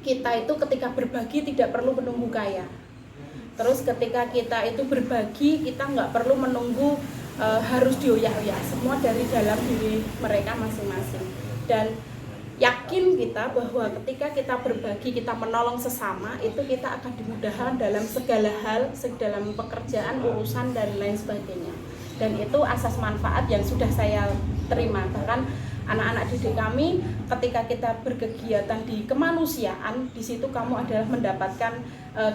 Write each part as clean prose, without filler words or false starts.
kita itu ketika berbagi tidak perlu menunggu kaya. Terus ketika kita itu berbagi, kita nggak perlu menunggu harus dioyak-oyak, semua dari dalam diri mereka masing-masing. Dan yakin kita bahwa ketika kita berbagi, kita menolong sesama, itu kita akan dimudahkan dalam segala hal, dalam pekerjaan, urusan, dan lain sebagainya. Dan itu asas manfaat yang sudah saya terima. Bahkan anak-anak didik kami, ketika kita berkegiatan di kemanusiaan, di situ kamu adalah mendapatkan,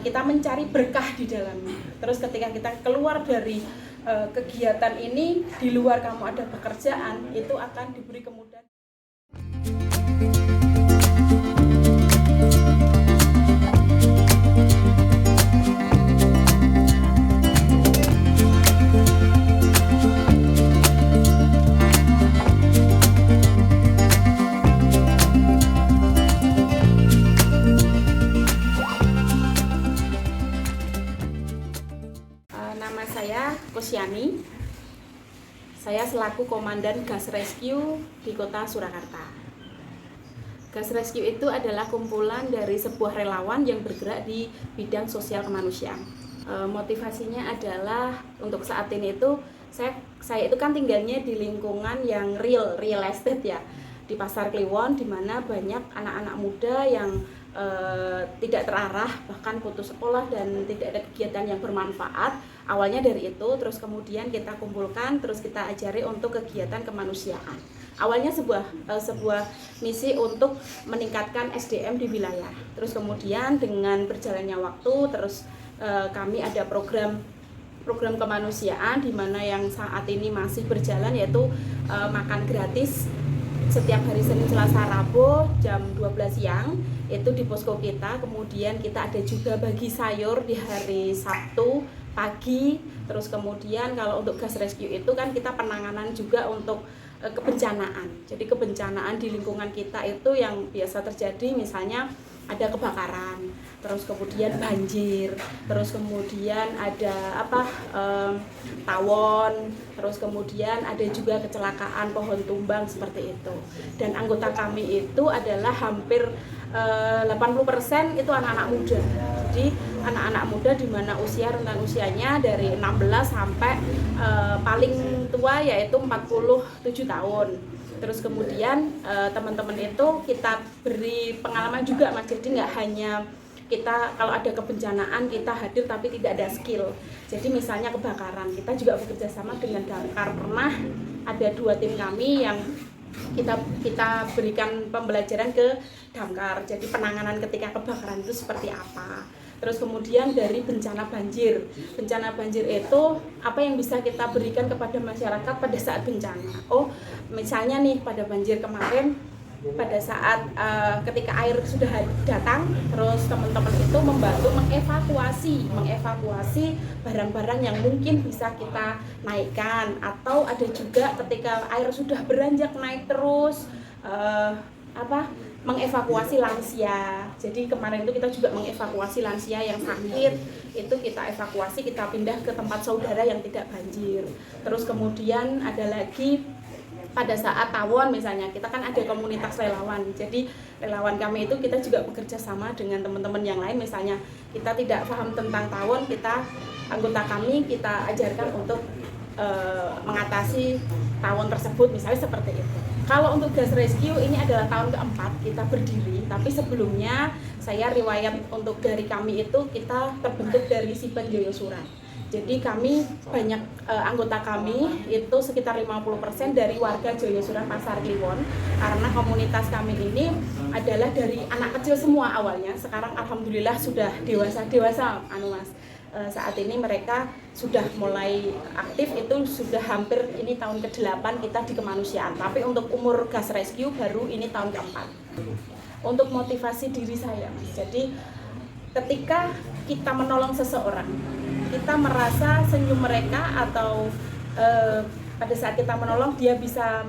kita mencari berkah di dalamnya. Terus ketika kita keluar dari kegiatan ini, di luar kamu ada pekerjaan, itu akan diberi kemudahan. Nama saya Kusyani. Saya selaku Komandan Gas Rescue di Kota Surakarta. Gas Rescue itu adalah kumpulan dari sebuah relawan yang bergerak di bidang sosial kemanusiaan. Motivasinya adalah untuk saat ini itu saya itu kan tinggalnya di lingkungan yang real estate ya, di Pasar Kliwon, di mana banyak anak-anak muda yang tidak terarah, bahkan putus sekolah dan tidak ada kegiatan yang bermanfaat. Awalnya dari itu, terus kemudian kita kumpulkan, terus kita ajari untuk kegiatan kemanusiaan. Awalnya sebuah misi untuk meningkatkan SDM di wilayah. Terus kemudian dengan berjalannya waktu, terus kami ada program kemanusiaan di mana yang saat ini masih berjalan, yaitu makan gratis setiap hari Senin, Selasa, Rabu jam 12 siang itu di posko kita. Kemudian kita ada juga bagi sayur di hari Sabtu pagi. Terus kemudian kalau untuk Gas Rescue itu kan kita penanganan juga untuk kebencanaan. Jadi kebencanaan di lingkungan kita itu yang biasa terjadi, misalnya ada kebakaran, terus kemudian banjir, terus kemudian ada tawon, terus kemudian ada juga kecelakaan pohon tumbang seperti itu. Dan anggota kami itu adalah hampir 80% itu anak-anak muda. Jadi anak-anak muda di mana rentan usianya dari 16 sampai paling tua yaitu 47 tahun. Terus kemudian teman-teman itu kita beri pengalaman juga Mas, jadi nggak hanya kita kalau ada kebencanaan kita hadir tapi tidak ada skill. Jadi misalnya kebakaran, kita juga bekerja sama dengan Damkar. Pernah ada 2 tim kami yang kita berikan pembelajaran ke Damkar. Jadi penanganan ketika kebakaran itu seperti apa. Terus kemudian dari bencana banjir itu apa yang bisa kita berikan kepada masyarakat pada saat bencana. Misalnya nih pada banjir kemarin, pada saat ketika air sudah datang, terus teman-teman itu membantu mengevakuasi barang-barang yang mungkin bisa kita naikkan, atau ada juga ketika air sudah beranjak naik terus mengevakuasi lansia. Jadi kemarin itu kita juga mengevakuasi lansia yang sakit, itu kita evakuasi, kita pindah ke tempat saudara yang tidak banjir. Terus kemudian ada lagi pada saat tawon misalnya, kita kan ada komunitas relawan. Jadi relawan kami itu kita juga bekerja sama dengan teman-teman yang lain. Misalnya kita tidak paham tentang tawon, anggota kami kita ajarkan untuk mengatasi tawon tersebut, misalnya seperti itu. Kalau untuk Gas Rescue ini adalah tahun keempat kita berdiri, tapi sebelumnya saya riwayat untuk dari kami itu kita terbentuk dari Siban Joyosuran. Jadi kami banyak anggota kami itu sekitar 50% dari warga Joyosuran Pasar Kliwon, karena komunitas kami ini adalah dari anak kecil semua awalnya. Sekarang alhamdulillah sudah dewasa Mas. Saat ini mereka sudah mulai aktif, itu sudah hampir ini tahun ke-8 kita di kemanusiaan. Tapi untuk umur Gas Rescue baru ini tahun ke-4. Untuk motivasi diri saya, Mas. Jadi ketika kita menolong seseorang, kita merasa senyum mereka, atau pada saat kita menolong dia bisa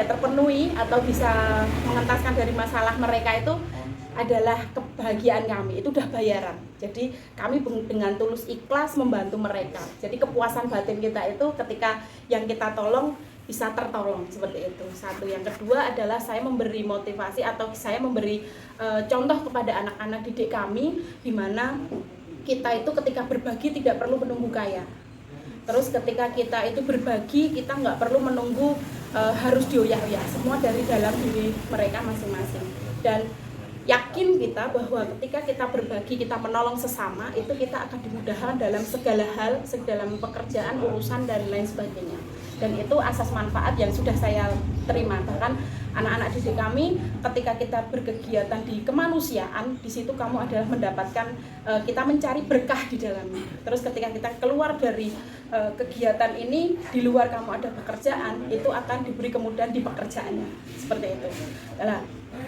terpenuhi atau bisa mengentaskan dari masalah mereka, itu adalah kebahagiaan kami, itu udah bayaran. Jadi kami dengan tulus ikhlas membantu mereka. Jadi kepuasan batin kita itu ketika yang kita tolong bisa tertolong seperti itu. Satu, yang kedua adalah saya memberi motivasi atau saya memberi contoh kepada anak-anak didik kami, di mana kita itu ketika berbagi tidak perlu menunggu kaya. Terus ketika kita itu berbagi, kita nggak perlu menunggu harus dioyak-oyak, semua dari dalam diri mereka masing-masing. Dan yakin kita bahwa ketika kita berbagi, kita menolong sesama, itu kita akan dimudahkan dalam segala hal, dalam pekerjaan, urusan, dan lain sebagainya. Dan itu asas manfaat yang sudah saya terima. Bahkan anak-anak didik kami ketika kita berkegiatan di kemanusiaan, di situ kamu adalah mendapatkan, kita mencari berkah di dalamnya. Terus ketika kita keluar dari kegiatan ini, di luar kamu ada pekerjaan, itu akan diberi kemudahan di pekerjaannya. Seperti itu. Nah,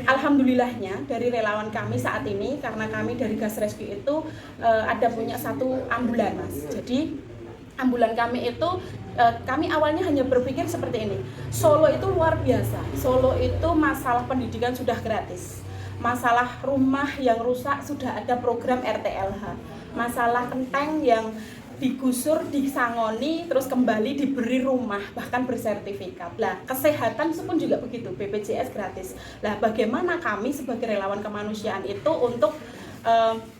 alhamdulillahnya dari relawan kami saat ini, karena kami dari Gas Rescue itu ada punya satu ambulan, Mas. Jadi ambulan kami itu kami awalnya hanya berpikir seperti ini. Solo itu luar biasa. Solo itu masalah pendidikan sudah gratis. Masalah rumah yang rusak sudah ada program RTLH. Masalah kenteng yang digusur, disangoni, terus kembali diberi rumah, bahkan bersertifikat. Lah, kesehatan itu pun juga begitu, BPJS gratis. Lah, bagaimana kami sebagai relawan kemanusiaan itu untuk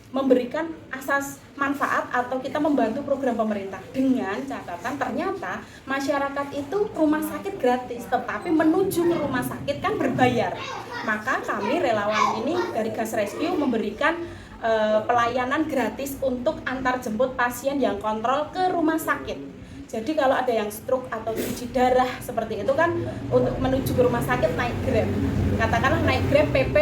memberikan asas manfaat atau kita membantu program pemerintah dengan catatan ternyata masyarakat itu rumah sakit gratis, tetapi menuju ke rumah sakit kan berbayar. Maka kami relawan ini dari Gas Rescue memberikan pelayanan gratis untuk antar jemput pasien yang kontrol ke rumah sakit. Jadi kalau ada yang stroke atau cuci darah seperti itu kan, untuk menuju ke rumah sakit naik Grab. Katakanlah naik Grab PP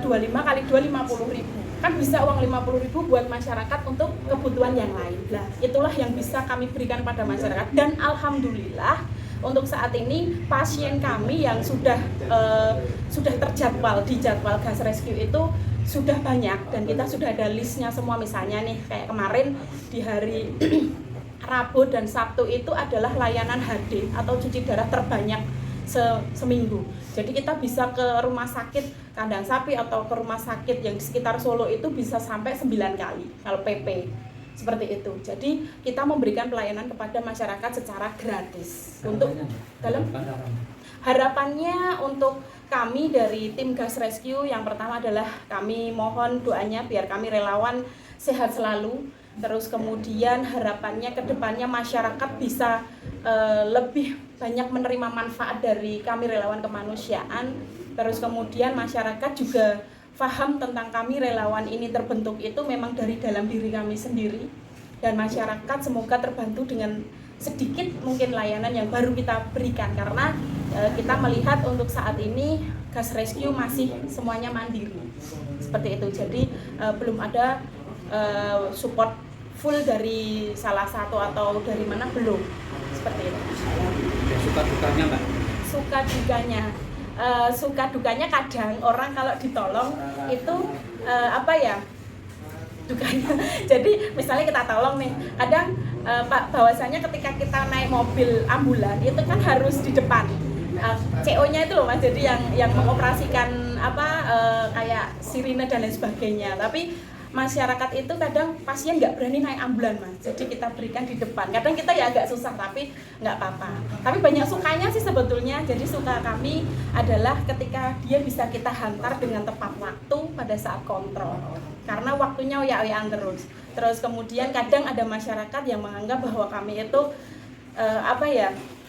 25 kali 2 50.000. Kan bisa uang 50.000 buat masyarakat untuk kebutuhan yang lain. Nah, itulah yang bisa kami berikan pada masyarakat. Dan alhamdulillah untuk saat ini pasien kami yang sudah terjadwal di jadwal Gas Rescue itu sudah banyak, dan kita sudah ada listnya semua. Misalnya nih kayak kemarin di hari Rabu dan Sabtu itu adalah layanan HD atau cuci darah terbanyak seminggu. Jadi kita bisa ke rumah sakit Kandang Sapi atau ke rumah sakit yang di sekitar Solo itu bisa sampai 9 kali kalau PP. Seperti itu. Jadi kita memberikan pelayanan kepada masyarakat secara gratis. Untuk dalam harapannya untuk kami dari tim Gas Rescue, yang pertama adalah kami mohon doanya biar kami relawan sehat selalu. Terus kemudian harapannya ke depannya masyarakat bisa lebih banyak menerima manfaat dari kami relawan kemanusiaan. Terus kemudian masyarakat juga paham tentang kami relawan ini terbentuk itu memang dari dalam diri kami sendiri. Dan masyarakat semoga terbantu dengan sedikit mungkin layanan yang baru kita berikan. Karena kita melihat untuk saat ini Gas Rescue masih semuanya mandiri. Seperti itu. Jadi belum ada support full dari salah satu atau dari mana, belum. Seperti itu. Suka dukanya Mbak? Suka dukanya kadang orang kalau ditolong itu dukanya. Jadi misalnya kita tolong nih, kadang bahwasanya ketika kita naik mobil ambulan itu kan harus di depan. CO-nya itu loh Mas, jadi yang mengoperasikan kayak sirine dan lain sebagainya. Tapi masyarakat itu kadang pasien nggak berani naik ambulan Mas, jadi kita berikan di depan. Kadang kita ya agak susah, tapi nggak apa-apa. Tapi banyak sukanya sih sebetulnya. Jadi suka kami adalah ketika dia bisa kita hantar dengan tepat waktu pada saat kontrol, karena waktunya oyak-oyakan terus. Terus kemudian kadang ada masyarakat yang menganggap bahwa kami itu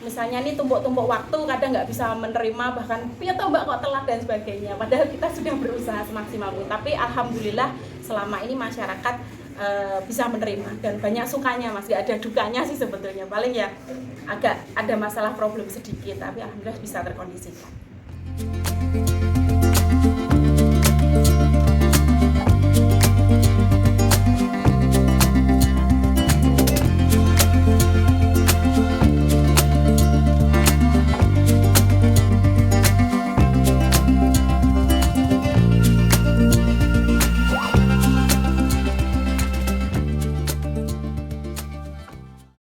misalnya nih tumpuk-tumpuk waktu, kadang nggak bisa menerima, bahkan ya toh Mbak kok telat dan sebagainya. Padahal kita sudah berusaha semaksimal mungkin. Tapi alhamdulillah selama ini masyarakat bisa menerima dan banyak sukanya Mas, nggak ada dukanya sih sebetulnya. Paling ya agak ada masalah problem sedikit, tapi alhamdulillah bisa terkondisikan.